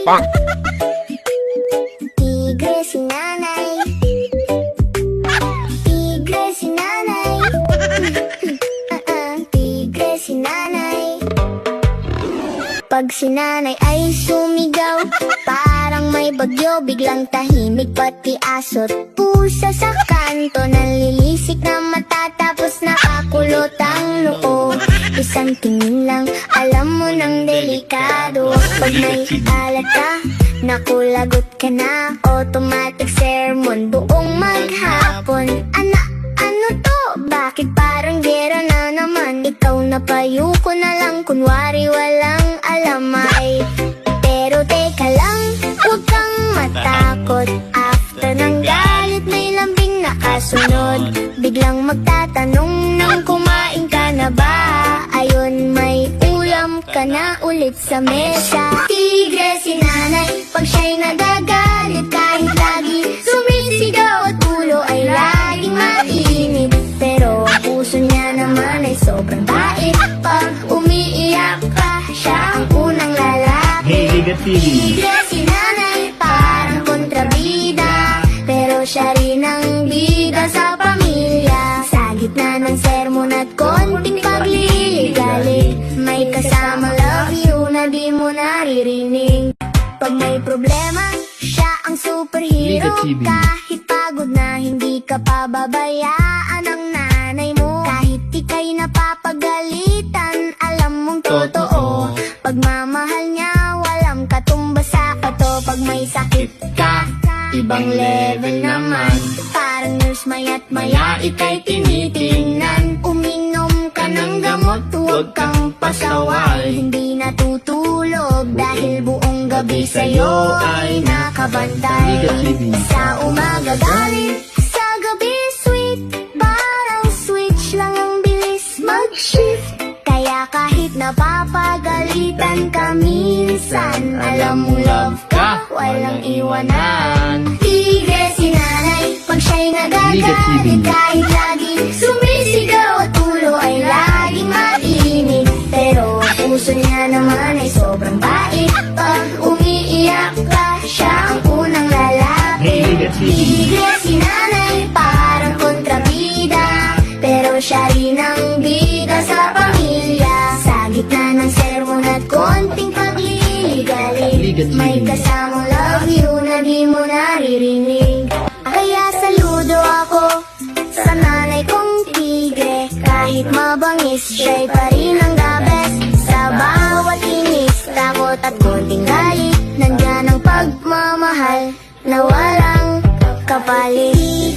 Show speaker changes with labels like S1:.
S1: Tigre si nanay. Tigre si nanay. Tigre si nanay. Pag si nanay ay sumigaw, parang may bagyo, biglang tahimik pati aso't pusa sa kanto. Nalilisik na mata tapos nakakulot ang noo. Isang tingin lang, alam mo nang delikado. Pag may alat ka, naku lagot ka na. Automatic sermon buong maghapon. Ano to? Bakit parang gera na naman? Ikaw na payuko na lang, kunwari walang alamay. Pero teka lang, huwag kang matakot. After ng galit may lambing nakasunod. Biglang magtatanong nang kumain ka na ba? Ayun, may ulam ka na ulit sa mesa. Tigre si nanay, pag siya'y nagagalit, kahit lagi sumisigaw at ulo ay laging mainit. Pero ang puso niya naman ay sobrang bait. Pag umiiyak ka, siya ang unang lalapit. Tigre si nanay, parang kontrabida, pero siya rin ang bida sa pamilya. Sa gitna ng sermon at konting pagliligalig, may kasamang love you na di mo naririnig. Pag may problema, siya ang superhero. Kahit pagod na, hindi ka pababayaan ng nanay mo. Kahit ika'y napapagalitan, alam mong totoo. Pagmamahal niya, walang katumbas sa pato. Pag may sakit ka, ibang level naman. Parang nurse maya't maya, ika'y tinitingnan. Uminom ka ng gamot, huwag kang pasaway. Hindi natutulog dahil buong gabi sa'yo ay nakabantay. Sa umaga galit, sa gabi sweet, parang switch lang ang bilis mag-shift. Kaya kahit napapagalitan ka minsan, alam mo love ka, walang iwanan. Tigre si nanay, pag siya'y nagagalit, kahit lagi sumisigaw at ulo ay laging mainit. Pero ang puso niya naman ay sobrang bait. Pag umiiyak ka, siya ang unang lalapit. Tigre si nanay, parang kontrabida, pero siya rin ang bida sa pamilya. Sa gitna ng sermon at konting pagliligalig, may kasamang love you na di mo naririnig. Kaya saludo ako sa nanay kong tigre. Kahit mabangis, siya'y pa rin ang the best. Sa bawat inis, takot at konting galit, nandyan ang pagmamahal na walang kapalit.